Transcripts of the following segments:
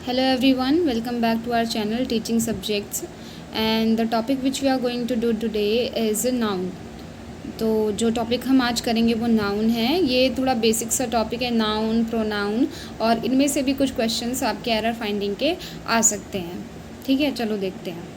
Hello everyone, welcome back to our channel Teaching Subjects, and the topic which we are going to do today is noun. तो जो topic हम आज करेंगे वो noun है। ये थोड़ा बेसिक सा टॉपिक है, नाउन प्रोनाउन, और इनमें से भी कुछ क्वेश्चंस आपके एरर फाइंडिंग के आ सकते हैं। ठीक है, चलो देखते हैं।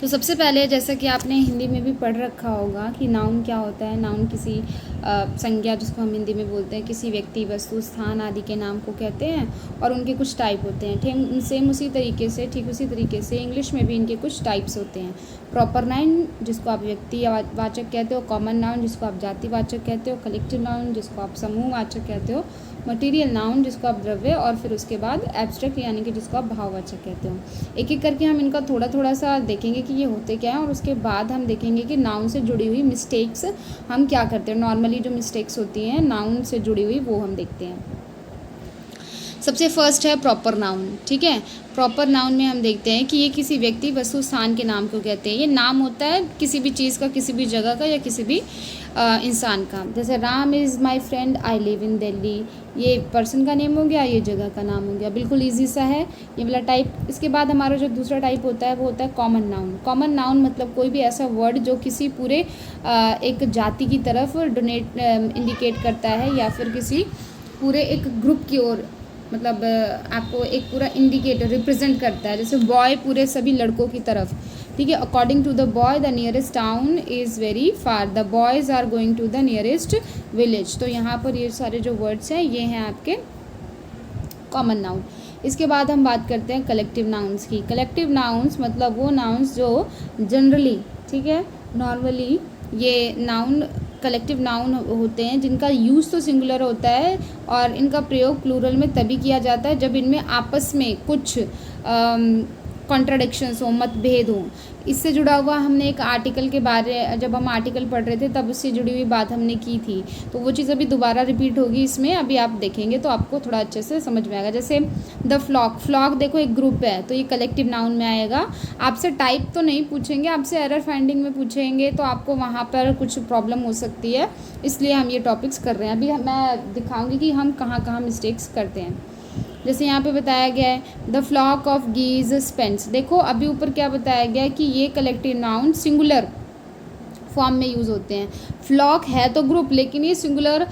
तो सबसे पहले जैसा कि आपने हिंदी में भी पढ़ रखा होगा कि नाउन क्या होता है। नाउन किसी संज्ञा, जिसको हम हिंदी में बोलते हैं, किसी व्यक्ति, वस्तु, स्थान आदि के नाम को कहते हैं और उनके कुछ टाइप होते हैं। सेम उसी तरीके से, ठीक उसी तरीके से इंग्लिश में भी इनके कुछ टाइप्स होते हैं। प्रॉपर नाउन जिसको आप व्यक्ति वाचक कहते हो, कॉमन नाउन जिसको आप जातिवाचक कहते हो, कलेक्टिव नाउन जिसको आप समूहवाचक कहते हो, मटीरियल नाउन जिसको आप द्रव्य, और फिर उसके बाद एब्स्ट्रैक्ट यानी कि जिसको आप भाववाचक कहते हो। एक एक करके हम इनका थोड़ा थोड़ा सा देखेंगे कि ये होते क्या हैं, और उसके बाद हम देखेंगे कि नाउन से जुड़ी हुई मिस्टेक्स हम क्या करते हैं। नॉर्मली जो मिस्टेक्स होती हैं नाउन से जुड़ी हुई वो हम देखते हैं। सबसे फर्स्ट है प्रॉपर नाउन। ठीक है, प्रॉपर नाउन में हम देखते हैं कि ये किसी व्यक्ति, वस्तु, स्थान के नाम को कहते हैं। ये नाम होता है किसी भी चीज़ का, किसी भी जगह का, या किसी भी इंसान का। जैसे Ram is my friend, I live in Delhi, ये पर्सन का नेम हो गया, ये जगह का नाम हो गया। बिल्कुल ईजी सा है ये वाला टाइप। इसके बाद हमारा जो दूसरा टाइप होता है वो होता है कॉमन नाउन। कॉमन नाउन मतलब कोई भी ऐसा वर्ड जो किसी पूरे एक जाति की तरफ इंडिकेट करता है, या फिर किसी पूरे एक ग्रुप की ओर, मतलब आपको एक पूरा इंडिकेटर रिप्रेजेंट करता है। जैसे बॉय पूरे सभी लड़कों की तरफ। ठीक है, according to the boy the nearest town is very far, the boys are going to the nearest village. तो यहाँ पर ये सारे जो वर्ड्स हैं ये हैं आपके कॉमन नाउन। इसके बाद हम बात करते हैं कलेक्टिव नाउन्स की। कलेक्टिव नाउन्स मतलब वो नाउन्स जो जनरली, ठीक है, नॉर्मली ये नाउन कलेक्टिव नाउन होते हैं जिनका यूज़ तो सिंगुलर होता है और इनका प्रयोग प्लूरल में तभी किया जाता है जब इनमें आपस में कुछ कॉन्ट्राडिक्शंस हो, मतभेद हो। इससे जुड़ा हुआ हमने एक आर्टिकल के बारे, जब हम आर्टिकल पढ़ रहे थे तब उससे जुड़ी हुई बात हमने की थी, तो वो चीज़ अभी दोबारा रिपीट होगी इसमें। अभी आप देखेंगे तो आपको थोड़ा अच्छे से समझ में आएगा। जैसे द फ्लॉक, फ्लॉक देखो एक ग्रुप है, तो ये कलेक्टिव नाउन में आएगा। आपसे टाइप तो नहीं पूछेंगे, आपसे एरर फाइंडिंग में पूछेंगे, तो आपको वहाँ पर कुछ प्रॉब्लम हो सकती है, इसलिए हम ये टॉपिक्स कर रहे हैं। अभी मैं दिखाऊँगी कि हम कहाँ कहाँ मिस्टेक्स करते हैं। जैसे यहाँ पे बताया गया है द फ्लॉक ऑफ गीज स्पेंट्स। देखो अभी ऊपर क्या बताया गया है कि ये कलेक्टिव नाउन सिंगुलर फॉर्म में यूज़ होते हैं। फ्लॉक है तो ग्रुप, लेकिन ये सिंगुलर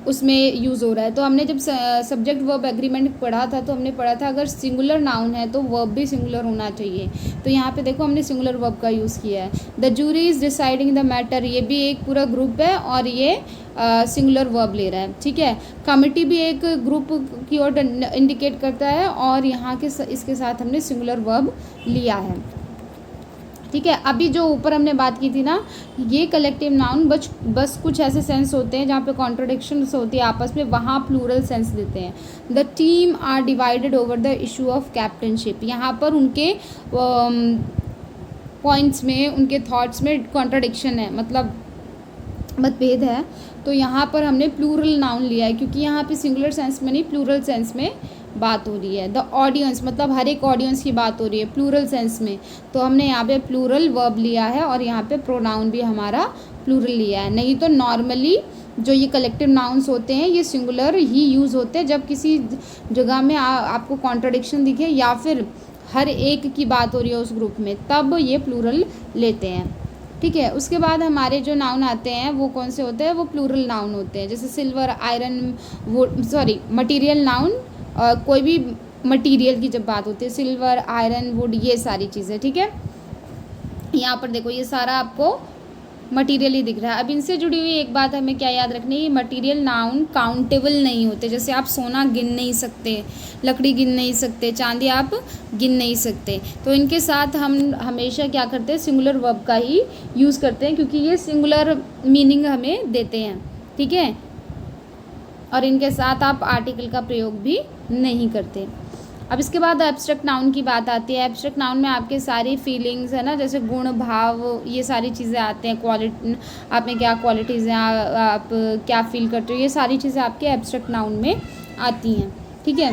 उसमें यूज़ हो रहा है। तो हमने जब सब्जेक्ट वर्ब एग्रीमेंट पढ़ा था तो हमने पढ़ा था अगर सिंगुलर नाउन है तो वर्ब भी सिंगुलर होना चाहिए। तो यहाँ पे देखो हमने सिंगुलर वर्ब का यूज़ किया है। The jury is deciding the matter, ये भी एक पूरा ग्रुप है और ये सिंगुलर वर्ब ले रहा है। ठीक है, कमिटी भी एक ग्रुप की ओर इंडिकेट करता है और यहाँ के इसके साथ हमने सिंगुलर वर्ब लिया है। ठीक है, अभी जो ऊपर हमने बात की थी ना, ये कलेक्टिव नाउन बस कुछ ऐसे सेंस होते हैं जहाँ पे कॉन्ट्रडिक्शंस होती है आपस में, वहाँ प्लूरल सेंस देते हैं। The team are divided over the issue of captaincy, यहाँ पर उनके पॉइंट्स में, उनके थॉट्स में कॉन्ट्रडिक्शन है, मतलब मतभेद है। तो यहाँ पर हमने प्लूरल नाउन लिया है क्योंकि यहाँ पे सिंगुलर सेंस में नहीं, प्लूरल सेंस में बात हो रही है। द ऑडियंस मतलब हर एक ऑडियंस की बात हो रही है प्लूरल सेंस में, तो हमने यहाँ पे प्लूरल वर्ब लिया है और यहाँ पे प्रोनाउन भी हमारा प्लूरल लिया है। नहीं तो नॉर्मली जो ये कलेक्टिव नाउन्स होते हैं ये सिंगुलर ही यूज़ होते हैं जब किसी जगह में आपको कॉन्ट्रडिक्शन दिखे या फिर हर एक की बात हो रही है उस ग्रुप में, तब ये प्लूरल लेते हैं। ठीक है, उसके बाद हमारे जो नाउन आते हैं वो कौन से होते हैं, वो प्लूरल नाउन होते हैं। जैसे silver, iron, would, material noun, कोई भी मटीरियल की जब बात होती है, सिल्वर, आयरन, वुड, ये सारी चीज़ें। ठीक है, यहाँ पर देखो ये सारा आपको मटीरियल ही दिख रहा है। अब इनसे जुड़ी हुई एक बात हमें क्या याद रखनी है, मटीरियल नाउन काउंटेबल नहीं होते। जैसे आप सोना गिन नहीं सकते, लकड़ी गिन नहीं सकते, चांदी आप गिन नहीं सकते। तो इनके साथ हम हमेशा क्या करते हैं, सिंगुलर वर्ब का ही यूज़ करते हैं क्योंकि ये सिंगुलर मीनिंग हमें देते हैं। ठीक है, और इनके साथ आप आर्टिकल का प्रयोग भी नहीं करते। अब इसके बाद एब्स्ट्रैक्ट नाउन की बात आती है। एब्स्ट्रैक्ट नाउन में आपके सारी फीलिंग्स है ना, जैसे गुण, भाव, ये सारी चीज़ें आते हैं। क्वालिटी, आप में क्या क्वालिटीज़ हैं, आप क्या फील करते हो, ये सारी चीज़ें आपके एब्स्ट्रैक्ट नाउन में आती हैं। ठीक है,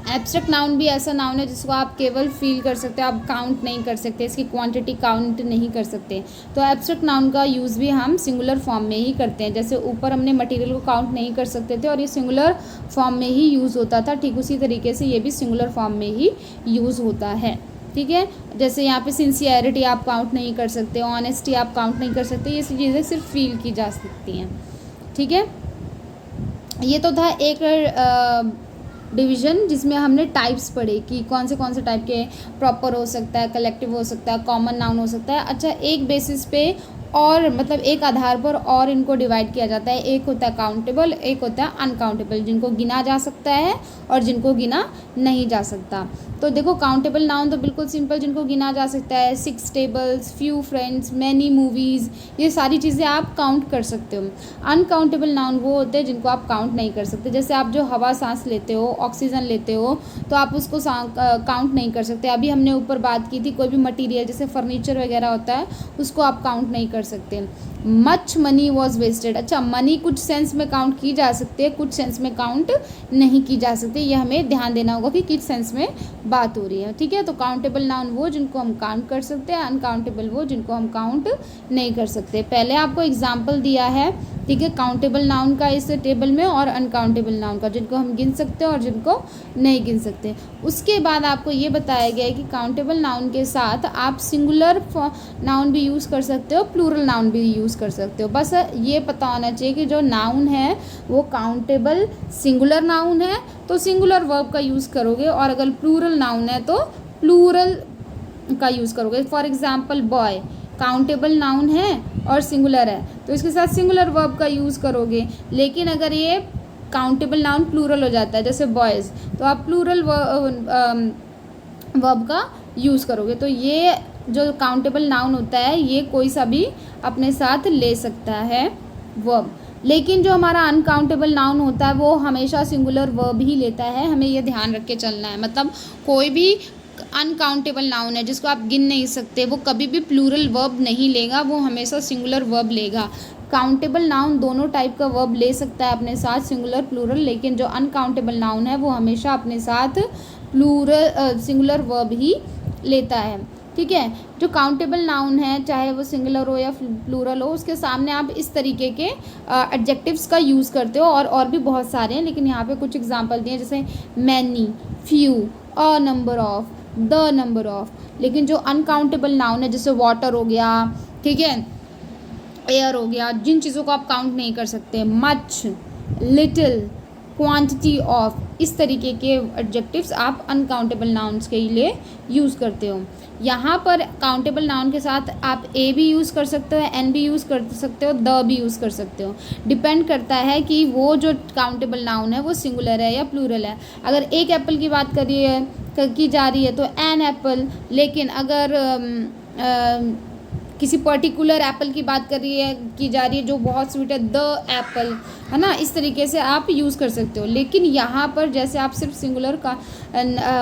एब्स्ट्रैक्ट नाउन भी ऐसा नाउन है जिसको आप केवल फील कर सकते हो, आप काउंट नहीं कर सकते, इसकी क्वांटिटी काउंट नहीं कर सकते। तो एब्स्ट्रैक्ट नाउन का यूज़ भी हम सिंगुलर फॉर्म में ही करते हैं। जैसे ऊपर हमने मटेरियल को काउंट नहीं कर सकते थे और ये सिंगुलर फॉर्म में ही यूज़ होता था, ठीक उसी तरीके से ये भी सिंगुलर फॉर्म में ही यूज़ होता है। ठीक है, जैसे यहाँ पे सिंसियरिटी आप काउंट नहीं कर सकते, ऑनेस्टी आप काउंट नहीं कर सकते, ये चीज़ें सिर्फ फील की जा सकती हैं। ठीक है, ये तो था एक डिवीज़न जिसमें हमने टाइप्स पढ़े कि कौन से टाइप के प्रॉपर हो सकता है, कलेक्टिव हो सकता है, कॉमन नाउन हो सकता है। अच्छा, एक बेसिस पे और मतलब एक आधार पर और इनको डिवाइड किया जाता है। एक होता है काउंटेबल, एक होता है अनकाउंटेबल, जिनको गिना जा सकता है और जिनको गिना नहीं जा सकता। तो देखो, काउंटेबल नाउन तो बिल्कुल सिंपल, जिनको गिना जा सकता है, 6 tables, few friends, many movies, ये सारी चीज़ें आप काउंट कर सकते हो। अनकाउंटेबल नाउन वो होते हैं जिनको आप काउंट नहीं कर सकते। जैसे आप जो हवा सांस लेते हो, ऑक्सीजन लेते हो, तो आप उसको काउंट नहीं कर सकते। अभी हमने ऊपर बात की थी, कोई भी मटीरियल जैसे फर्नीचर वगैरह होता है उसको आप काउंट नहीं कर सकते। Much money was wasted. अच्छा, मनी कुछ सेंस में काउंट की जा सकती है, कुछ सेंस में काउंट नहीं की जा सकती। ये हमें ध्यान देना होगा कि किस सेंस में बात हो रही है। ठीक है, तो काउंटेबल नाउन वो जिनको हम काउंट कर सकते हैं, अनकाउंटेबल वो जिनको हम काउंट नहीं कर सकते। पहले आपको एग्जाम्पल दिया है, ठीक है, काउंटेबल नाउन का इस टेबल में और अनकाउंटेबल नाउन का, जिनको हम गिन सकते हैं और जिनको नहीं गिन सकते। उसके बाद आपको ये बताया गया है कि काउंटेबल नाउन के साथ आप सिंगुलर नाउन भी यूज़ कर सकते हो, प्लूरल नाउन भी यूज़ कर सकते हो। बस ये पता होना चाहिए कि जो नाउन है वो काउंटेबल सिंगुलर नाउन है तो सिंगुलर वर्ब का यूज़ करोगे, और अगर प्लूरल नाउन है तो प्लूरल का यूज़ करोगे। For example, boy countable noun है और सिंगुलर है तो इसके साथ सिंगुलर वर्ब का यूज़ करोगे। लेकिन अगर ये काउंटेबल नाउन प्लूरल हो जाता है जैसे बॉयज़, तो आप प्लूरल वर्ब का यूज़ करोगे। तो ये जो काउंटेबल नाउन होता है ये कोई सा भी अपने साथ ले सकता है वर्ब। लेकिन जो हमारा अनकाउंटेबल नाउन होता है वो हमेशा सिंगुलर वर्ब ही लेता है, हमें ये ध्यान रख के चलना है। मतलब कोई भी अनकाउंटेबल नाउन है जिसको आप गिन नहीं सकते, वो कभी भी प्लूरल वर्ब नहीं लेगा, वो हमेशा सिंगुलर वर्ब लेगा। काउंटेबल नाउन दोनों टाइप का वर्ब ले सकता है अपने साथ, सिंगुलर प्लूरल, लेकिन जो अनकाउंटेबल नाउन है वो हमेशा अपने साथ प्लूरल सिंगुलर वर्ब ही लेता है। ठीक है, जो काउंटेबल नाउन है चाहे वो सिंगुलर हो या प्लूरल हो, उसके सामने आप इस तरीके के एडजेक्टिव्स का यूज़ करते हो, और भी बहुत सारे हैं, लेकिन यहाँ पे कुछ एग्जांपल दिए जैसे many, few, a number of, the number of. लेकिन जो अनकाउंटेबल नाउन है जैसे वाटर हो गया, ठीक है, एयर हो गया, जिन चीज़ों को आप काउंट नहीं कर सकते, मच, लिटिल, क्वांटिटी ऑफ, इस तरीके के एडजेक्टिव्स आप अनकाउंटेबल नाउन्स के लिए यूज़ करते हो। यहाँ पर काउंटेबल नाउन के साथ आप ए भी यूज़ कर सकते हो, एन भी यूज़ कर सकते हो, द भी यूज़ कर सकते हो। डिपेंड करता है कि वो जो काउंटेबल नाउन है वो सिंगुलर है या प्लूरल है। अगर एक एप्पल की बात की जा रही है तो एन एप्पल, लेकिन अगर किसी पर्टिकुलर एप्पल की बात की जा रही है जो बहुत स्वीट है, द एप्पल, है ना, इस तरीके से आप यूज़ कर सकते हो। लेकिन यहाँ पर जैसे आप सिर्फ सिंगुलर का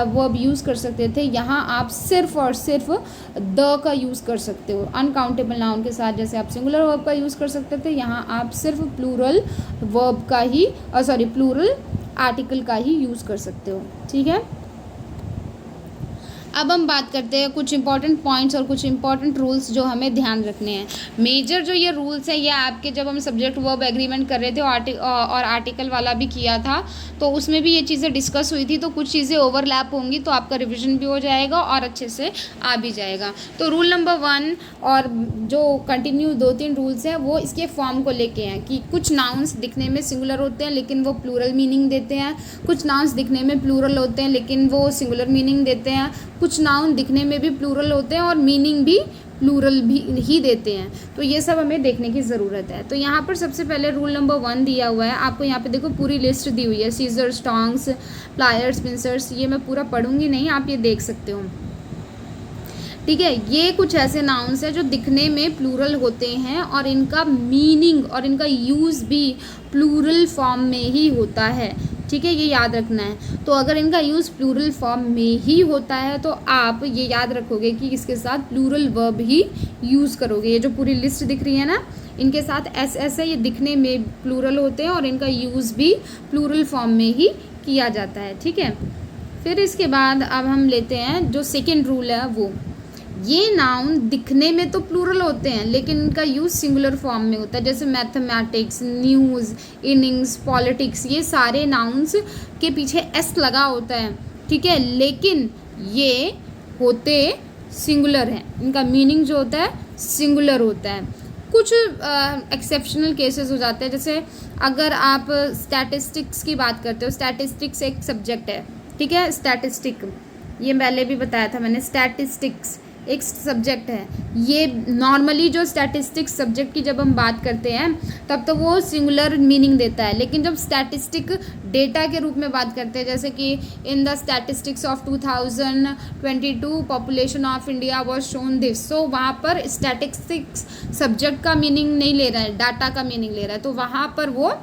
वर्ब यूज़ कर सकते थे, यहाँ आप सिर्फ और सिर्फ द का यूज़ कर सकते हो। अनकाउंटेबल नाउन के साथ जैसे आप सिंगुलर वर्ब का यूज़ कर सकते थे, यहाँ आप सिर्फ प्लूरल वर्ब का ही प्लूरल आर्टिकल का ही यूज़ कर सकते हो। ठीक है, अब हम बात करते हैं कुछ इंपॉर्टेंट पॉइंट्स और कुछ इंपॉर्टेंट रूल्स जो हमें ध्यान रखने हैं। मेजर जो ये रूल्स हैं ये आपके जब हम सब्जेक्ट वर्ब एग्रीमेंट कर रहे थे और आर्टिकल वाला भी किया था तो उसमें भी ये चीज़ें डिस्कस हुई थी, तो कुछ चीज़ें ओवरलैप होंगी तो आपका रिविजन भी हो जाएगा और अच्छे से आ भी जाएगा। तो रूल नंबर 1 और जो कंटिन्यू 2-3 रूल्स हैं वो इसके फॉर्म को लेके हैं कि कुछ नाउन्स दिखने में सिंगुलर होते हैं लेकिन वो प्लूरल मीनिंग देते हैं, कुछ नाउन्स दिखने में प्लूरल होते हैं लेकिन वो सिंगुलर मीनिंग देते हैं, कुछ नाउन दिखने में भी प्लूरल होते हैं और मीनिंग भी प्लूरल भी ही देते हैं। तो ये सब हमें देखने की ज़रूरत है। तो यहाँ पर सबसे पहले रूल नंबर 1 दिया हुआ है आपको, यहाँ पे देखो पूरी लिस्ट दी हुई है, सीजर्स, टोंग्स, प्लायर्स, पिंसर्स, ये मैं पूरा पढ़ूंगी नहीं, आप ये देख सकते हो। ठीक है, ये कुछ ऐसे नाउन्स हैं जो दिखने में प्लूरल होते हैं और इनका मीनिंग और इनका यूज़ भी प्लूरल फॉर्म में ही होता है। ठीक है, ये याद रखना है। तो अगर इनका यूज़ प्लूरल फॉर्म में ही होता है तो आप ये याद रखोगे कि इसके साथ प्लूरल वर्ब ही यूज़ करोगे। ये जो पूरी लिस्ट दिख रही है ना, इनके साथ एस है, ये दिखने में प्लूरल होते हैं और इनका यूज़ भी प्लूरल फॉर्म में ही किया जाता है। ठीक है, फिर इसके बाद अब हम लेते हैं जो सेकेंड रूल है वो, ये नाउन दिखने में तो प्लूरल होते हैं लेकिन इनका यूज़ सिंगुलर फॉर्म में होता है। जैसे मैथमेटिक्स, न्यूज़, इनिंग्स, पॉलिटिक्स, ये सारे नाउन्स के पीछे एस लगा होता है, ठीक है, लेकिन ये होते सिंगुलर हैं, इनका मीनिंग जो होता है सिंगुलर होता है। कुछ एक्सेप्शनल केसेस हो जाते हैं, जैसे अगर आप स्टैटिस्टिक्स की बात करते हो, स्टैटिस्टिक्स एक सब्जेक्ट है, ठीक है, स्टैटिस्टिक, ये पहले भी बताया था मैंने, स्टैटिस्टिक्स एक सब्जेक्ट है। ये नॉर्मली जो स्टैटिस्टिक्स सब्जेक्ट की जब हम बात करते हैं तब तो वो सिंगुलर मीनिंग देता है, लेकिन जब स्टैटिस्टिक डेटा के रूप में बात करते हैं, जैसे कि in the statistics of 2022 population of India was shown this, so वहाँ पर स्टैटिस्टिक्स सब्जेक्ट का मीनिंग नहीं ले रहा है, डाटा का मीनिंग ले रहा है, तो वहाँ पर वो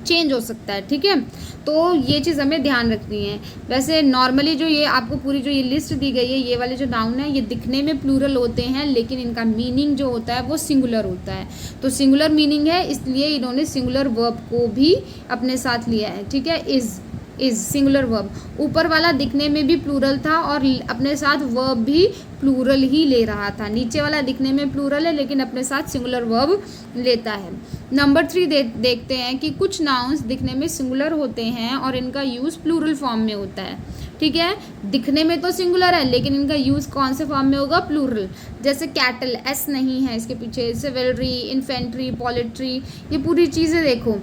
चेंज हो सकता है, ठीक है। तो ये चीज़ हमें ध्यान रखनी है। वैसे नॉर्मली जो ये आपको पूरी जो ये लिस्ट दी गई है, ये वाले जो नाउन है ये दिखने में प्लूरल होते हैं लेकिन इनका मीनिंग जो होता है वो सिंगुलर होता है। तो सिंगुलर मीनिंग है इसलिए इन्होंने सिंगुलर वर्ब को भी अपने साथ लिया है, ठीक है। इज़ सिंगुलर वर्ब, ऊपर वाला दिखने में भी प्लूरल था और अपने साथ वर्ब भी प्लूरल ही ले रहा था। नीचे वाला दिखने में प्लूरल है लेकिन अपने साथ सिंगुलर वर्ब लेता है। नंबर 3 देखते हैं कि कुछ नाउन्स दिखने में सिंगुलर होते हैं और इनका यूज़ प्लूरल फॉर्म में होता है, ठीक है। दिखने में तो सिंगुलर है लेकिन इनका यूज़ कौन से फॉर्म में होगा, प्लूरल। जैसे कैटल, एस नहीं है इसके पीछे, सिवलरी, इन्फेंट्री, पॉलिट्री, ये पूरी चीज़ें देखो,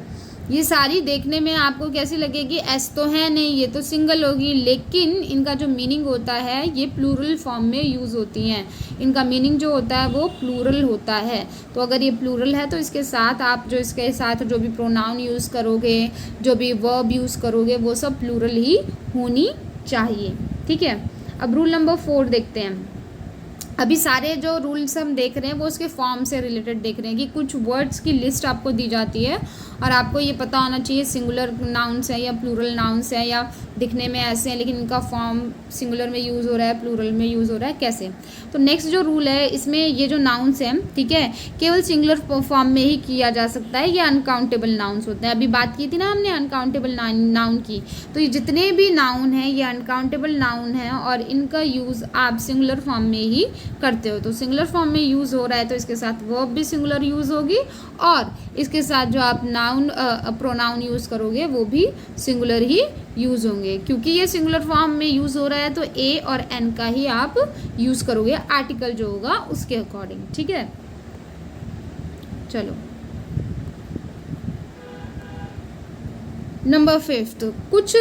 ये सारी देखने में आपको कैसी लगेगी, एस तो है नहीं, ये तो सिंगल होगी, लेकिन इनका जो मीनिंग होता है ये प्लूरल फॉर्म में यूज़ होती हैं। इनका मीनिंग जो होता है वो प्लूरल होता है। तो अगर ये प्लूरल है तो इसके साथ आप जो इसके साथ जो भी प्रोनाउन यूज़ करोगे, जो भी वर्ब यूज़ करोगे, वो सब प्लूरल ही होनी चाहिए, ठीक है। अब रूल नंबर 4 देखते हैं। अभी सारे जो रूल्स हम देख रहे हैं वो उसके फॉर्म से रिलेटेड देख रहे हैं कि कुछ वर्ड्स की लिस्ट आपको दी जाती है और आपको ये पता होना चाहिए सिंगुलर नाउन्स है या प्लूरल नाउन्स है या दिखने में ऐसे हैं लेकिन इनका फॉर्म सिंगुलर में यूज़ हो रहा है, प्लूरल में यूज़ हो रहा है, कैसे। तो नेक्स्ट जो रूल है इसमें ये जो नाउन्स हैं, ठीक है, केवल सिंगुलर फॉर्म में ही किया जा सकता है, ये अनकाउंटेबल नाउन्स होते हैं। अभी बात की थी ना हमने अनकाउंटेबल नाउन की, तो ये जितने भी नाउन हैं ये अनकाउंटेबल नाउन हैं और इनका यूज़ आप सिंगुलर फॉर्म में ही करते हो। तो सिंगुलर फॉर्म में यूज़ हो रहा है तो इसके साथ वर्ब भी सिंगुलर यूज़ होगी और इसके साथ जो आप नाउन प्रोनाउन यूज़ करोगे वो भी सिंगुलर ही यूज़ होंगे। क्योंकि ये सिंगुलर फॉर्म में यूज़ हो रहा है तो ए और एन का ही आप यूज़ करोगे, आर्टिकल जो होगा उसके अकॉर्डिंग, ठीक है। चलो नंबर 5, कुछ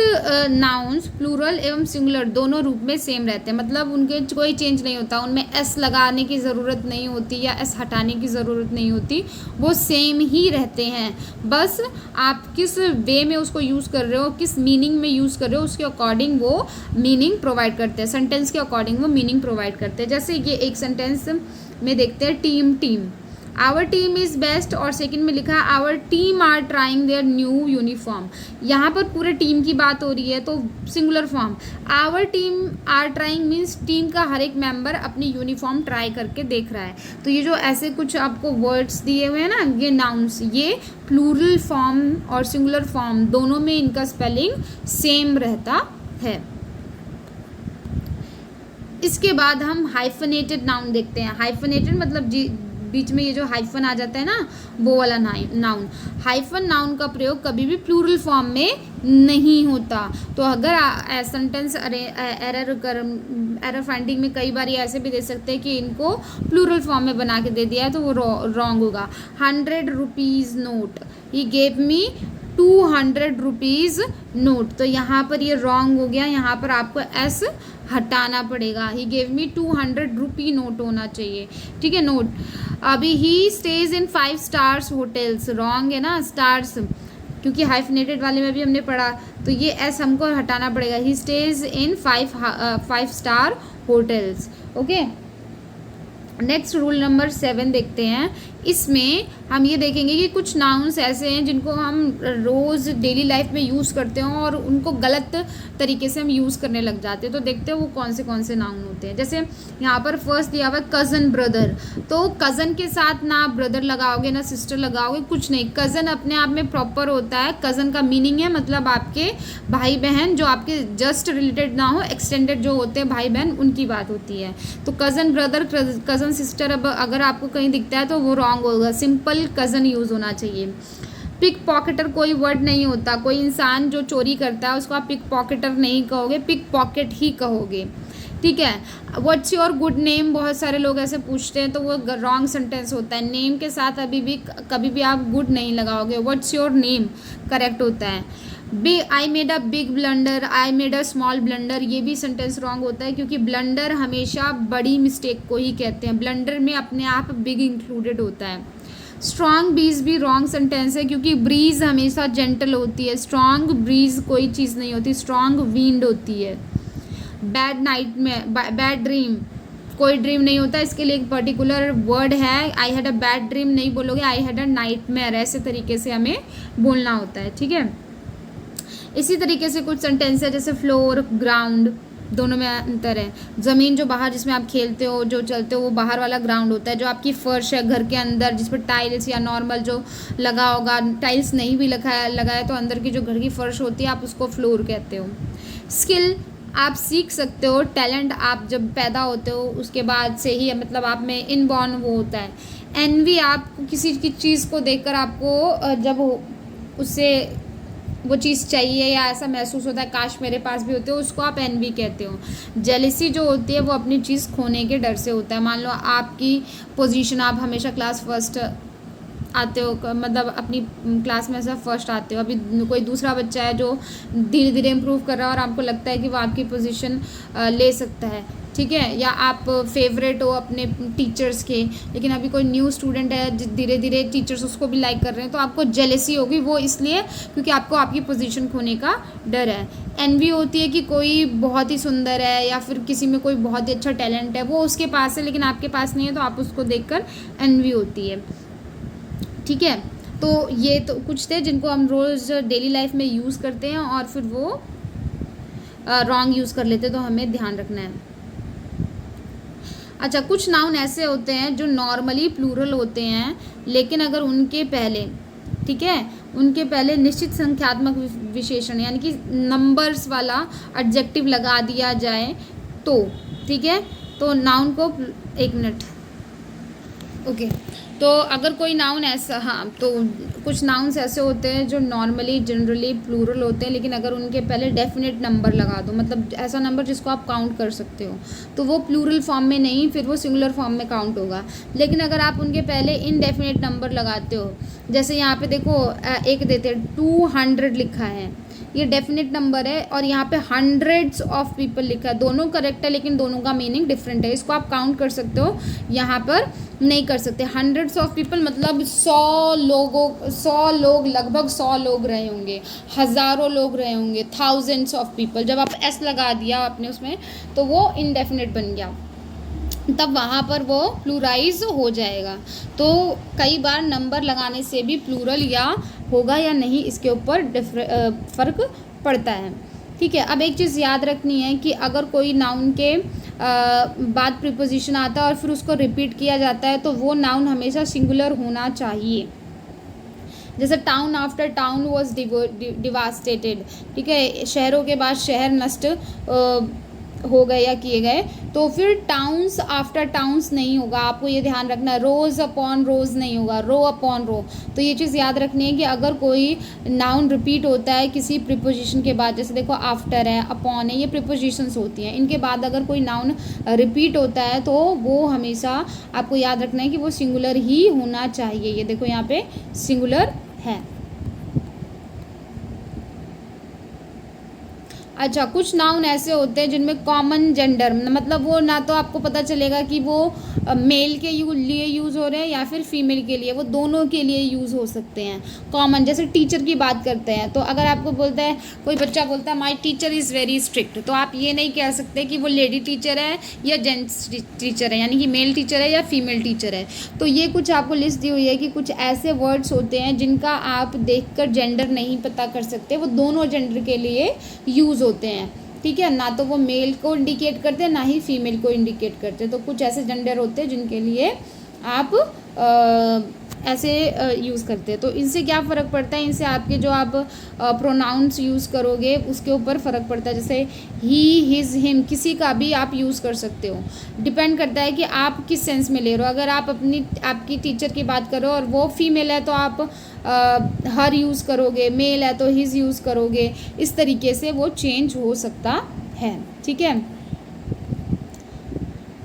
नाउन्स प्लूरल एवं सिंगुलर दोनों रूप में सेम रहते हैं, मतलब उनके कोई चेंज नहीं होता, उनमें एस लगाने की ज़रूरत नहीं होती या एस हटाने की ज़रूरत नहीं होती, वो सेम ही रहते हैं। बस आप किस वे में उसको यूज़ कर रहे हो, किस मीनिंग में यूज़ कर रहे हो, उसके अकॉर्डिंग वो मीनिंग प्रोवाइड करते हैं, सेंटेंस के अकॉर्डिंग वो मीनिंग प्रोवाइड करते हैं। जैसे ये एक सेंटेंस में देखते हैं, team our team is best, और सेकंड में लिखा है our team are trying their new uniform. यहाँ पर पूरे टीम की बात हो रही है तो singular form, our team are trying means team का हर एक मेंबर अपनी यूनिफॉर्म ट्राई करके देख रहा है। तो ये जो ऐसे कुछ आपको वर्ड्स दिए हुए हैं ना, ये नाउन्स, ये प्लूरल फॉर्म और सिंगुलर फॉर्म दोनों में इनका स्पेलिंग सेम रहता है। इसके बाद हम हाइफनेटेड नाउन देखते हैं। हाइफनेटेड मतलब बीच में ये जो हाइफन आ जाता है ना, वो वाला नाउन। हाइफन नाउन का प्रयोग कभी भी प्लूरल फॉर्म में नहीं होता। तो अगर सेंटेंस एरर फाइंडिंग में कई बार ये ऐसे भी दे सकते हैं कि इनको प्लूरल फॉर्म में बना के दे दिया है तो वो रॉन्ग होगा। 100 rupees note, he gave me 200 rupees note, तो यहाँ पर ये रॉन्ग हो गया, यहाँ पर आपको एस हटाना पड़ेगा। He gave me 200 rupee note होना चाहिए, ठीक है, नोट। अभी ही स्टेज इन 5 स्टार्स होटल्स, रॉन्ग है ना, स्टार्स, क्योंकि हाइफनेटेड वाले में भी हमने पढ़ा, तो ये एस हमको हटाना पड़ेगा। ही स्टेज इन 5 star hotels, okay. Next rule number 7 देखते हैं। इसमें हम ये देखेंगे कि कुछ नाउन्स ऐसे हैं जिनको हम रोज़ डेली लाइफ में यूज़ करते हैं और उनको गलत तरीके से हम यूज़ करने लग जाते हैं। तो देखते हैं वो कौन से नाउन होते हैं। जैसे यहाँ पर फर्स्ट दिया हुआ है कज़न ब्रदर। तो कज़न के साथ ना आप ब्रदर लगाओगे ना सिस्टर लगाओगे, कुछ नहीं। कज़न अपने आप में प्रॉपर होता है। कज़न का मीनिंग है मतलब आपके भाई बहन जो आपके जस्ट रिलेटेड ना हो, एक्सटेंडेड जो होते हैं भाई बहन उनकी बात होती है। तो कज़न ब्रदर, कज़न सिस्टर अब अगर आपको कहीं दिखता है तो वो रॉन्ग होगा। सिंपल कज़न यूज़ होना चाहिए। पिक पॉकेटर कोई वर्ड नहीं होता। कोई इंसान जो चोरी करता है उसको आप पिक पॉकेटर नहीं कहोगे, पिक पॉकेट ही कहोगे। ठीक है। व्हाट्स योर गुड नेम, बहुत सारे लोग ऐसे पूछते हैं तो वो रॉन्ग सेंटेंस होता है। नेम के साथ कभी भी आप गुड नहीं लगाओगे। व्हाट्स योर नेम करेक्ट होता है। I made a big blunder, I made a small blunder, ये भी सेंटेंस रॉन्ग होता है क्योंकि ब्लंडर हमेशा बड़ी मिस्टेक को ही कहते हैं। ब्लंडर में अपने आप बिग इंक्लूडेड होता है। स्ट्रॉन्ग ब्रीज भी रॉन्ग सेंटेंस है क्योंकि ब्रीज हमेशा जेंटल होती है। स्ट्रॉन्ग ब्रीज कोई चीज़ नहीं होती, स्ट्रॉन्ग विंड होती है। बैड नाइट में बैड ड्रीम, कोई ड्रीम नहीं होता। इसके लिए एक पर्टिकुलर वर्ड है। I had a bad dream नहीं बोलोगे, आई हैड अ नाइटमेयर, ऐसे तरीके से हमें बोलना होता है। ठीक है। इसी तरीके से कुछ सेंटेंस है जैसे फ्लोर, ग्राउंड, दोनों में अंतर है। ज़मीन जो बाहर जिसमें आप खेलते हो जो चलते हो वो बाहर वाला ग्राउंड होता है। जो आपकी फर्श है घर के अंदर जिस पर टाइल्स या नॉर्मल जो लगा होगा, टाइल्स नहीं भी लगाया तो अंदर की जो घर की फर्श होती है आप उसको फ्लोर कहते हो। स्किल आप सीख सकते हो। टैलेंट आप जब पैदा होते हो उसके बाद से ही मतलब आप में इनबॉर्न वो होता है। एनवी आपको किसी की चीज़ को देखकर आपको जब उससे वो चीज़ चाहिए या ऐसा महसूस होता है काश मेरे पास भी होते हो, उसको आप एनवी कहते हो। जेलिसी जो होती है वो अपनी चीज़ खोने के डर से होता है। मान लो आपकी पोजीशन, आप हमेशा क्लास फर्स्ट आते हो, मतलब अपनी क्लास में ऐसा फर्स्ट आते हो। अभी कोई दूसरा बच्चा है जो धीरे धीरे इम्प्रूव कर रहा है और आपको लगता है कि वो आपकी पोजीशन ले सकता है। ठीक है। या आप फेवरेट हो अपने टीचर्स के, लेकिन अभी कोई न्यू स्टूडेंट है धीरे धीरे टीचर्स उसको भी लाइक कर रहे हैं तो आपको जेलेसी होगी। वो इसलिए क्योंकि आपको आपकी पोजीशन खोने का डर है। एनवी होती है कि कोई बहुत ही सुंदर है या फिर किसी में कोई बहुत ही अच्छा टैलेंट है, वो उसके पास है लेकिन आपके पास नहीं है तो आप उसको देखकर एनवी होती है। ठीक है। तो ये तो कुछ थे जिनको हम रोज़ डेली लाइफ में यूज़ करते हैं और फिर वो रॉन्ग यूज़ कर लेते हैं, तो हमें ध्यान रखना है। अच्छा, कुछ नाउन ऐसे होते हैं जो नॉर्मली प्लूरल होते हैं लेकिन अगर उनके पहले, ठीक है, उनके पहले निश्चित संख्यात्मक विशेषण यानी कि नंबर्स वाला एडजेक्टिव लगा दिया जाए तो, ठीक है, तो नाउन को, एक मिनट, ओके, तो अगर कोई नाउन ऐसा, हाँ, तो कुछ नाउन्स ऐसे होते हैं जो नॉर्मली जनरली प्लूरल होते हैं लेकिन अगर उनके पहले डेफिनेट नंबर लगा दो, मतलब ऐसा नंबर जिसको आप काउंट कर सकते हो, तो वो प्लूरल फॉर्म में नहीं, फिर वो सिंगुलर फॉर्म में काउंट होगा। लेकिन अगर आप उनके पहले इनडेफिनेट नंबर लगाते हो, जैसे यहाँ पे देखो एक देते 200 लिखा है, ये डेफिनेट नंबर है और यहाँ पे हंड्रेड्स ऑफ पीपल लिखा है, दोनों करेक्ट है लेकिन दोनों का मीनिंग डिफरेंट है। इसको आप काउंट कर सकते हो, यहाँ पर नहीं कर सकते। हंड्रेड्स ऑफ पीपल मतलब 100 लोग, लगभग 100 लोग रहे होंगे, हज़ारों लोग रहे होंगे, थाउजेंड्स ऑफ पीपल। जब आप एस लगा दिया आपने उसमें तो वो इनडेफिनेट बन गया, तब वहाँ पर वो प्लूराइज हो जाएगा। तो कई बार नंबर लगाने से भी प्लूरल या होगा या नहीं इसके ऊपर फ़र्क पड़ता है। ठीक है। अब एक चीज़ याद रखनी है कि अगर कोई नाउन के बाद प्रीपोजिशन आता है और फिर उसको रिपीट किया जाता है तो वो नाउन हमेशा सिंगुलर होना चाहिए। जैसे town after town was devastated, ठीक है, शहरों के बाद शहर नष्ट हो गए या किए गए, तो फिर टाउन्स आफ्टर टाउन्स नहीं होगा, आपको ये ध्यान रखना है। रोज़ अपॉन रोज़ नहीं होगा, रो अपॉन रो। तो ये चीज़ याद रखनी है कि अगर कोई नाउन रिपीट होता है किसी प्रीपोजिशन के बाद, जैसे देखो आफ्टर है, अपॉन है, ये प्रीपोजिशंस होती हैं, इनके बाद अगर कोई नाउन रिपीट होता है तो वो हमेशा आपको याद रखना है कि वो सिंगुलर ही होना चाहिए। ये देखो यहाँ पे सिंगुलर है। अच्छा, कुछ नाउन ऐसे होते हैं जिनमें कॉमन जेंडर, मतलब वो ना तो आपको पता चलेगा कि वो मेल के लिए यूज़ हो रहे हैं या फिर फीमेल के लिए, वो दोनों के लिए यूज़ हो सकते हैं कॉमन। जैसे टीचर की बात करते हैं, तो अगर आपको बोलता है, कोई बच्चा बोलता है my teacher is very strict, तो आप ये नहीं कह सकते कि वो लेडी टीचर है या जेंट्स टीचर है, यानी कि मेल टीचर है या फीमेल टीचर है। तो ये कुछ आपको लिस्ट दी हुई है कि कुछ ऐसे वर्ड्स होते हैं जिनका आप देखकर जेंडर नहीं पता कर सकते, वो दोनों जेंडर के लिए यूज़ होते हैं, ठीक है। ना तो वो मेल को इंडिकेट करते हैं, ना ही फीमेल को इंडिकेट करते हैं। तो कुछ ऐसे जेंडर होते हैं जिनके लिए आप ऐसे यूज़ करते हैं। तो इनसे क्या फ़र्क पड़ता है, इनसे आपके जो आप प्रोनाउंस यूज़ करोगे उसके ऊपर फ़र्क पड़ता है। जैसे ही, हिज, हिम, किसी का भी आप यूज़ कर सकते हो, डिपेंड करता है कि आप किस सेंस में ले रहे हो। अगर आप आपकी टीचर की बात करो और वो फीमेल है तो आप हर यूज़ करोगे, मेल है तो हिज यूज़ करोगे, इस तरीके से वो चेंज हो सकता है, ठीक है।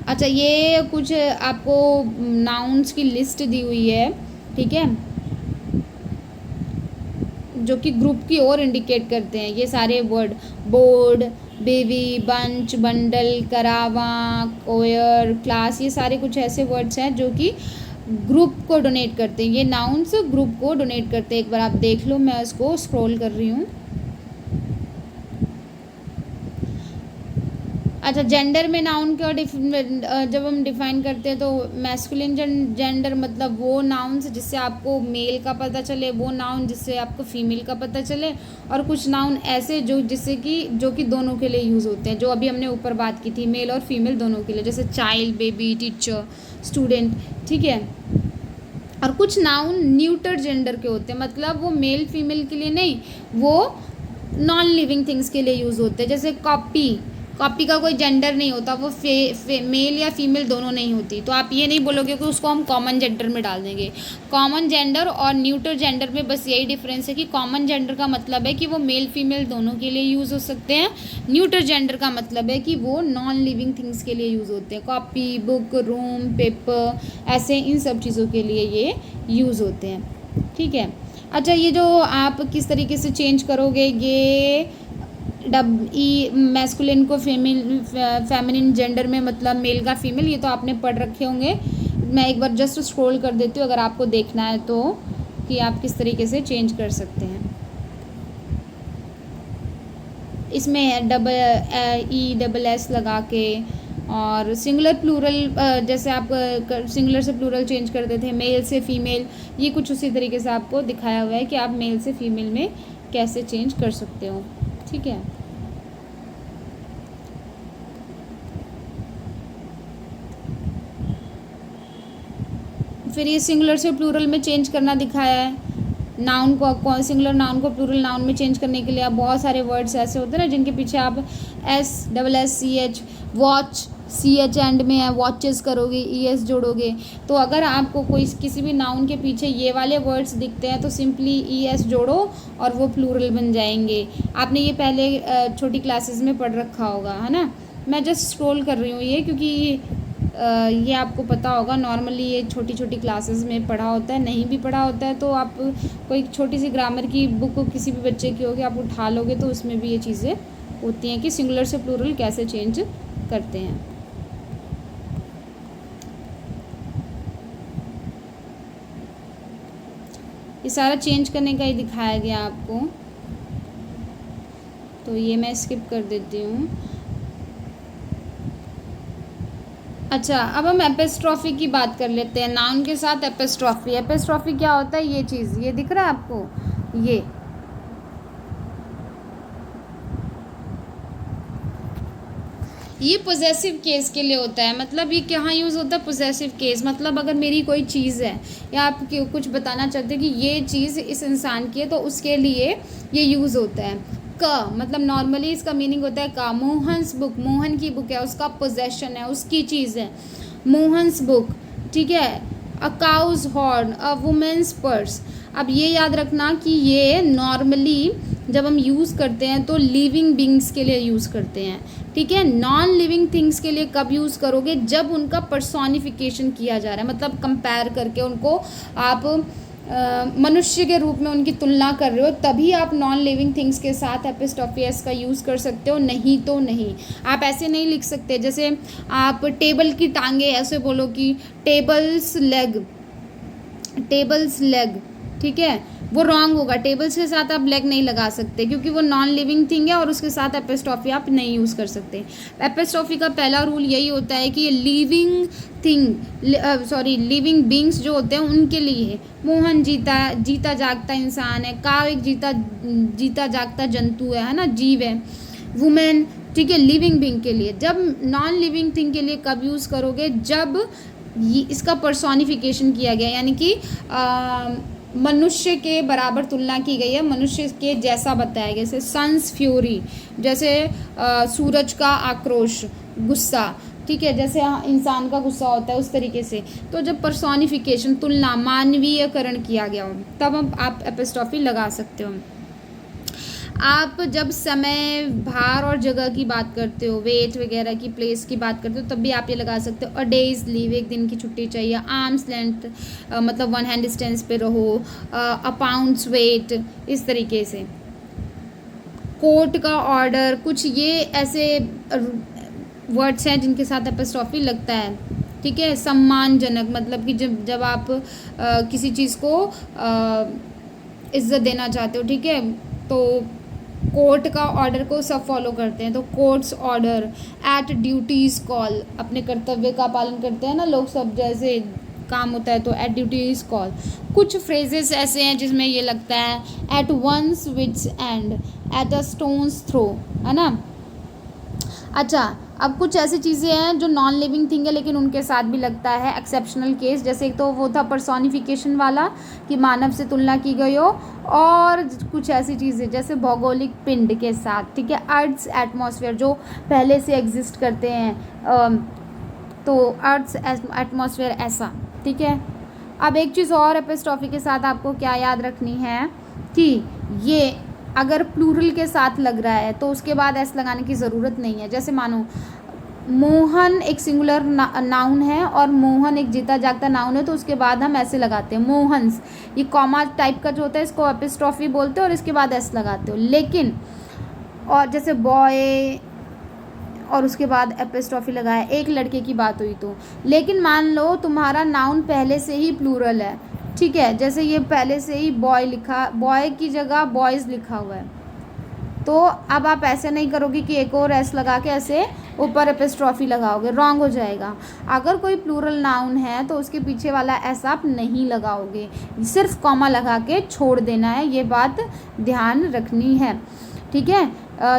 अच्छा, ये कुछ आपको नाउन्स की लिस्ट दी हुई है, ठीक है, जो कि ग्रुप की ओर इंडिकेट करते हैं। ये सारे word, board, baby, bunch, bundle, करावा, कोयर, क्लास, ये सारे कुछ ऐसे वर्ड्स हैं जो कि ग्रुप को डोनेट करते हैं। ये नाउन्स ग्रुप को डोनेट करते हैं। एक बार आप देख लो, मैं इसको स्क्रॉल कर रही हूँ। अच्छा, जेंडर में नाउन का जब हम डिफाइन करते हैं तो मैस्कुलिन जेंडर मतलब वो नाउन्स जिससे आपको मेल का पता चले, वो नाउन जिससे आपको फीमेल का पता चले, और कुछ नाउन ऐसे जो कि दोनों के लिए यूज़ होते हैं, जो अभी हमने ऊपर बात की थी, मेल और फीमेल दोनों के लिए, जैसे चाइल्ड, बेबी, टीचर, स्टूडेंट, ठीक है। और कुछ नाउन न्यूटर जेंडर के होते हैं, मतलब वो मेल फीमेल के लिए नहीं, वो नॉन लिविंग थिंग्स के लिए यूज़ होते हैं। जैसे कॉपी, कॉपी का कोई जेंडर नहीं होता, वो मेल या फीमेल दोनों नहीं होती। तो आप ये नहीं बोलोगे कि उसको हम कॉमन जेंडर में डाल देंगे। कॉमन जेंडर और न्यूटर जेंडर में बस यही डिफरेंस है कि कॉमन जेंडर का मतलब है कि वो मेल फीमेल दोनों के लिए यूज़ हो सकते हैं। न्यूटर जेंडर का मतलब है कि वो नॉन लिविंग थिंग्स के लिए यूज़ होते हैं। कॉपी, बुक, रूम, पेपर, ऐसे इन सब चीज़ों के लिए ये यूज़ होते हैं, ठीक है। अच्छा, ये जो आप किस तरीके से चेंज करोगे, ये मैस्कुलिन को फेमिनिन जेंडर में, मतलब मेल का फीमेल, ये तो आपने पढ़ रखे होंगे। मैं एक बार जस्ट स्क्रॉल कर देती हूँ अगर आपको देखना है तो, कि आप किस तरीके से चेंज कर सकते हैं। इसमें डबल एस लगा के, और सिंगुलर प्लूरल, जैसे आप सिंगुलर से प्लूरल चेंज करते थे, मेल से फीमेल, ये कुछ उसी तरीके से आपको दिखाया हुआ है कि आप मेल से फीमेल में कैसे चेंज कर सकते हो, ठीक है। फिर ये सिंगुलर से प्लूरल में चेंज करना दिखाया है। नाउन को, सिंगुलर नाउन को प्लूरल नाउन में चेंज करने के लिए आप बहुत सारे वर्ड्स ऐसे होते हैं ना जिनके पीछे आप SSSCH, वॉच, CH एंड में है, वॉचेस करोगे, ES जोड़ोगे। तो अगर आपको किसी भी नाउन के पीछे ये वाले वर्ड्स दिखते हैं तो सिंपली ES जोड़ो और वो प्लूरल बन जाएंगे। आपने ये पहले छोटी क्लासेस में पढ़ रखा होगा, है ना। मैं जस्ट स्क्रॉल कर रही हूँ ये, क्योंकि ये आपको पता होगा, नॉर्मली ये छोटी छोटी क्लासेस में पढ़ा होता है। नहीं भी पढ़ा होता है तो आप कोई छोटी सी ग्रामर की बुक किसी भी बच्चे की होगी, आप उठा लोगे तो उसमें भी ये चीज़ें होती हैं कि सिंगुलर से प्लूरल कैसे चेंज करते हैं। ये सारा चेंज करने का ही दिखाया गया आपको, तो ये मैं स्किप कर देती हूँ। अच्छा, अब हम एपिस्ट्रॉफी की बात कर लेते हैं। नाउन के साथ एपिस्ट्रॉफी। एपिस्ट्रॉफी क्या होता है, ये चीज़, ये दिख रहा है आपको, ये पोजेसिव केस के लिए होता है। मतलब ये कहाँ यूज़ होता है, पोजेसिव केस, मतलब अगर मेरी कोई चीज़ है या आप कुछ बताना चाहते हैं कि ये चीज़ इस इंसान की है, तो उसके लिए ये यूज़ होता है। मतलब नॉर्मली इसका मीनिंग होता है का। मोहन्स बुक, मोहन की बुक है, उसका पोजेशन है, उसकी चीज़ है, मोहन्स बुक, ठीक है। A cow's horn, a women's purse. अब ये याद रखना कि ये नॉर्मली जब हम यूज़ करते हैं तो लिविंग बींग्स के लिए यूज़ करते हैं, ठीक है। नॉन लिविंग थिंग्स के लिए कब यूज़ करोगे, जब उनका पर्सोनिफिकेशन किया जा रहा है, मतलब कंपेयर करके उनको आप मनुष्य के रूप में उनकी तुलना कर रहे हो, तभी आप नॉन लिविंग थिंग्स के साथ एपिस्ट्रॉफी एस का यूज़ कर सकते हो, नहीं तो नहीं। आप ऐसे नहीं लिख सकते, जैसे आप टेबल की टांगे ऐसे बोलो कि टेबल्स लेग, टेबल्स लेग, ठीक है, वो रॉन्ग होगा। टेबल्स के साथ आप लेग नहीं लगा सकते क्योंकि वो नॉन लिविंग थिंग है और उसके साथ एपिस्ट्रॉफी आप नहीं यूज़ कर सकते। एपिस्ट्रॉफी का पहला रूल यही होता है कि ये लिविंग थिंग लिविंग बींग्स जो होते हैं उनके लिए है। मोहन जीता जागता इंसान है, काव एक जीता जागता जंतु है ना, जीव है। वुमेन, ठीक है, लिविंग बींग के लिए। जब नॉन लिविंग थिंग के लिए कब यूज़ करोगे, जब इसका पर्सोनिफिकेशन किया गया, यानी कि मनुष्य के बराबर तुलना की गई है, मनुष्य के जैसा बताया गया, जैसे सन्स फ्यूरी, जैसे सूरज का आक्रोश, गुस्सा, ठीक है, जैसे इंसान का गुस्सा होता है उस तरीके से। तो जब पर्सोनिफिकेशन, तुलना, मानवीयकरण किया गया हो, तब आप एपिस्ट्रॉफी लगा सकते हो। आप जब समय, भार और जगह की बात करते हो, वेट वगैरह की, प्लेस की बात करते हो, तब भी आप ये लगा सकते हो। अ डेज लीव, एक दिन की छुट्टी चाहिए। आर्म्स लेंथ, मतलब 1 हैंड डिस्टेंस पे रहो। अ पाउंड्स वेट, इस तरीके से। कोर्ट का ऑर्डर, कुछ ये ऐसे वर्ड्स हैं जिनके साथ एपिस्ट्रॉफी लगता है, ठीक है। सम्मानजनक, मतलब कि जब आप किसी चीज़ को इज्जत देना चाहते हो, ठीक है, तो कोर्ट का ऑर्डर को सब फॉलो करते हैं, तो courts order. At duty's call, अपने कर्तव्य का पालन करते हैं ना लोग सब, जैसे काम होता है तो एट ड्यूटीज़ कॉल। कुछ फ्रेजेस ऐसे हैं जिसमें ये लगता है, at one's wits end, at a stone's throw, है ना। अच्छा, अब कुछ ऐसी चीज़ें हैं जो नॉन लिविंग थिंग है लेकिन उनके साथ भी लगता है एक्सेप्शनल केस, जैसे तो वो था पर्सोनिफिकेशन वाला कि मानव से तुलना की गई हो, और कुछ ऐसी चीज़ें जैसे भौगोलिक पिंड के साथ, ठीक है, अर्थ एटमॉस्फेयर जो पहले से एग्जिस्ट करते हैं, तो अर्थ एटमॉस्फेयर ऐसा, ठीक है। अब एक चीज़ और एपिस्ट्रॉफी के साथ आपको क्या याद रखनी है कि ये अगर प्लूरल के साथ लग रहा है तो उसके बाद एस लगाने की ज़रूरत नहीं है। जैसे मानो मोहन एक सिंगुलर नाउन है और मोहन एक जीता जागता नाउन है, तो उसके बाद हम ऐसे लगाते हैं मोहन्स, ये कॉमा टाइप का जो होता है इसको एपिस्ट्रॉफी बोलते हैं और इसके बाद एस लगाते हो। लेकिन और जैसे बॉय और उसके बाद एपिस्ट्रॉफी लगाया, एक लड़के की बात हुई तो। लेकिन मान लो तुम्हारा नाउन पहले से ही प्लूरल है, ठीक है, जैसे ये पहले से ही बॉय लिखा, बॉय की जगह बॉयज़ लिखा हुआ है, तो अब आप ऐसे नहीं करोगे कि एक और एस लगा के ऐसे ऊपर एपिस्ट्रॉफी लगाओगे, रॉन्ग हो जाएगा। अगर कोई प्लूरल नाउन है तो उसके पीछे वाला एस आप नहीं लगाओगे, सिर्फ कॉमा लगा के छोड़ देना है, ये बात ध्यान रखनी है, ठीक है।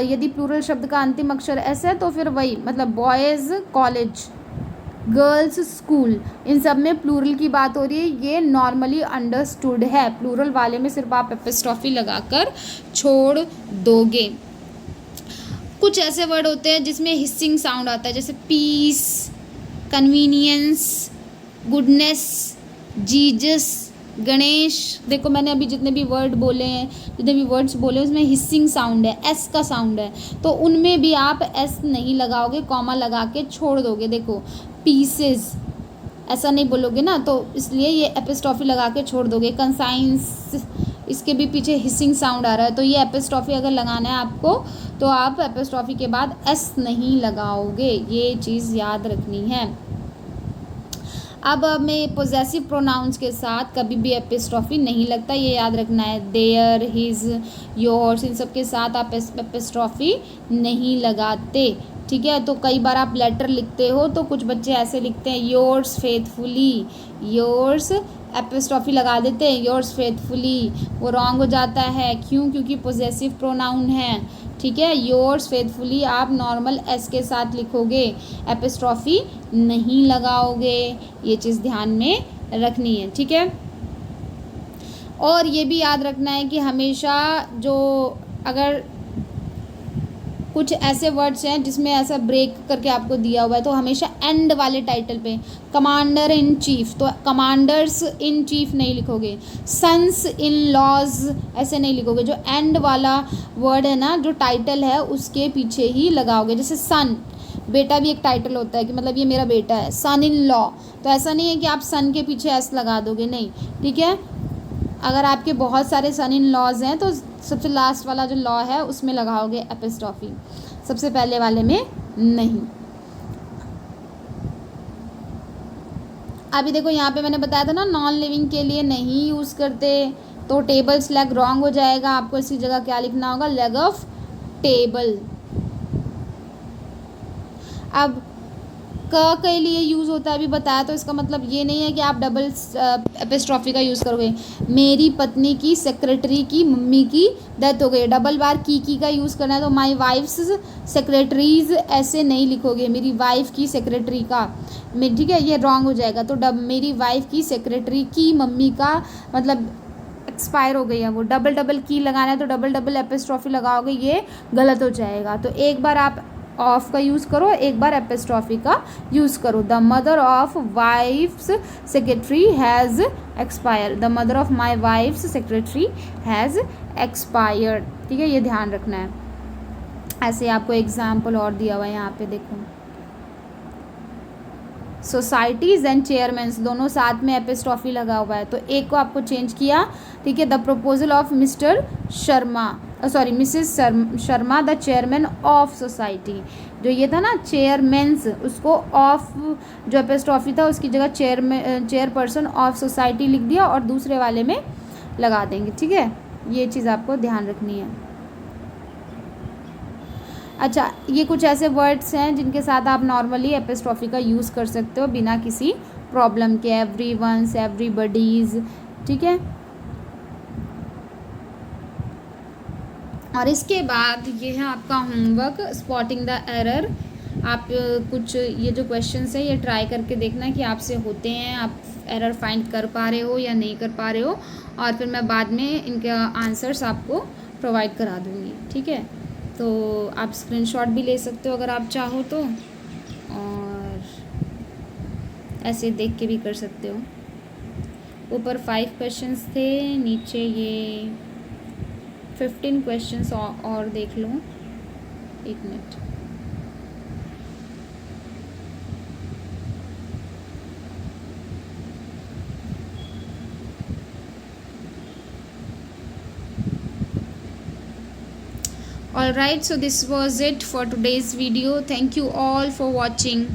यदि प्लूरल शब्द का अंतिम अक्षर एस है तो फिर वही, मतलब बॉयज़ कॉलेज, गर्ल्स स्कूल, इन सब में प्लूरल की बात हो रही है, ये नॉर्मली अंडरस्टूड है। प्लूरल वाले में सिर्फ आप एपिस्ट्रॉफी लगाकर छोड़ दोगे। कुछ ऐसे वर्ड होते हैं जिसमें हिसिंग साउंड आता है, जैसे peace, convenience, goodness, Jesus, Ganesh. देखो मैंने अभी जितने भी वर्ड बोले हैं, जितने भी वर्ड्स बोले उसमें हिसिंग साउंड है, एस का साउंड है, तो उनमें भी आप एस नहीं लगाओगे, कॉमा लगा के छोड़ दोगे। देखो पीसेस ऐसा नहीं बोलोगे ना, तो इसलिए ये एपिस्ट्रॉफी लगा के छोड़ दोगे। कंसाइंस, इसके भी पीछे हिसिंग साउंड आ रहा है, तो ये एपिस्ट्रॉफी अगर लगाना है आपको तो आप एपिस्ट्रॉफी के बाद एस नहीं लगाओगे, ये चीज़ याद रखनी है। अब हमें पोजेसिव प्रोनाउंस के साथ कभी भी एपिस्ट्रॉफी नहीं लगता, ये याद रखना है। देयर, हिज, योर्स, इन सब के साथ आप एपिस्ट्रॉफी नहीं लगाते, ठीक है। तो कई बार आप लेटर लिखते हो तो कुछ बच्चे ऐसे लिखते हैं योर्स फेथफुली, योर्स एपिस्ट्रॉफी लगा देते हैं योर्स फेथफुली, वो रॉन्ग हो जाता है। क्यों? क्योंकि पोजेसिव प्रोनाउन है, ठीक है। योर्स फेथफुली आप नॉर्मल एस के साथ लिखोगे, एपिस्ट्रॉफी नहीं लगाओगे, ये चीज़ ध्यान में रखनी है, ठीक है। और ये भी याद रखना है कि हमेशा जो अगर कुछ ऐसे वर्ड्स हैं जिसमें ऐसा ब्रेक करके आपको दिया हुआ है तो हमेशा एंड वाले टाइटल पे, कमांडर इन चीफ, तो कमांडर्स इन चीफ नहीं लिखोगे, सन्स इन लॉज ऐसे नहीं लिखोगे, जो एंड वाला वर्ड है ना, जो टाइटल है उसके पीछे ही लगाओगे। जैसे सन, बेटा भी एक टाइटल होता है कि मतलब ये मेरा बेटा है, सन इन लॉ, तो ऐसा नहीं है कि आप सन के पीछे एस लगा दोगे, नहीं, ठीक है। अगर आपके बहुत सारे सन इन लॉज हैं तो सबसे लास्ट वाला जो लॉ है उसमें लगाओगे एपिस्ट्रॉफी, सबसे पहले वाले में नहीं। अभी देखो यहाँ पे मैंने बताया था ना नॉन लिविंग के लिए नहीं यूज़ करते, तो टेबल्स लेग रॉन्ग हो जाएगा। आपको इसी जगह क्या लिखना होगा, लेग ऑफ टेबल। अब क के लिए यूज़ होता है अभी बताया, तो इसका मतलब ये नहीं है कि आप डबल एपिस्ट्रॉफी का यूज़ करोगे। मेरी पत्नी की सेक्रेटरी की मम्मी की डेथ हो गई, डबल बार की का यूज़ करना है, तो माई वाइफ्स सेक्रेटरीज ऐसे नहीं लिखोगे, मेरी वाइफ की सेक्रेटरी का, ठीक है, ये रॉन्ग हो जाएगा। तो मेरी वाइफ की सेक्रेटरी की मम्मी का मतलब एक्सपायर हो गई है वो, डबल की लगाना है तो डबल एपिस्ट्रॉफी लगाओगे, ये गलत हो जाएगा। तो एक बार आप ऑफ का यूज़ करो, एक बार एपिस्ट्रॉफी का यूज़ करो। The mother of wife's secretary has expire, the mother of my wife's secretary has expired, ठीक है, ये ध्यान रखना है। ऐसे आपको एग्जाम्पल और दिया हुआ है यहाँ पे देखो, सोसाइटीज़ एंड चेयरमैन्स दोनों साथ में एपिस्ट्रॉफी लगा हुआ है, तो एक को आपको चेंज किया, ठीक है। The proposal of mister Sharma, sorry Mrs Sharma the chairman of society, जो ये था ना चेयरमैन्स, उसको ऑफ जो एपिस्ट्रॉफी था उसकी जगह चेयरपर्सन ऑफ सोसाइटी लिख दिया और दूसरे वाले में लगा देंगे, ठीक है। ये चीज़ आपको ध्यान रखनी है। अच्छा, ये कुछ ऐसे वर्ड्स हैं जिनके साथ आप नॉर्मली एपिस्ट्रॉफी का यूज़ कर सकते हो बिना किसी प्रॉब्लम के, एवरीवन्स, एवरीबडीज़, ठीक है। और इसके बाद ये है आपका होमवर्क, स्पॉटिंग द एरर। आप कुछ ये जो क्वेश्चंस है ये ट्राई करके देखना कि आपसे होते हैं, आप एरर फाइंड कर पा रहे हो या नहीं कर पा रहे हो, और फिर मैं बाद में इनके आंसर्स आपको प्रोवाइड करा दूँगी, ठीक है। तो आप स्क्रीनशॉट भी ले सकते हो अगर आप चाहो तो, और ऐसे देख के भी कर सकते हो। ऊपर 5 क्वेश्चंस थे, नीचे ये 15 क्वेश्चंस और देख लो, 1 minute. All right, so this was it for today's video. Thank you all for watching.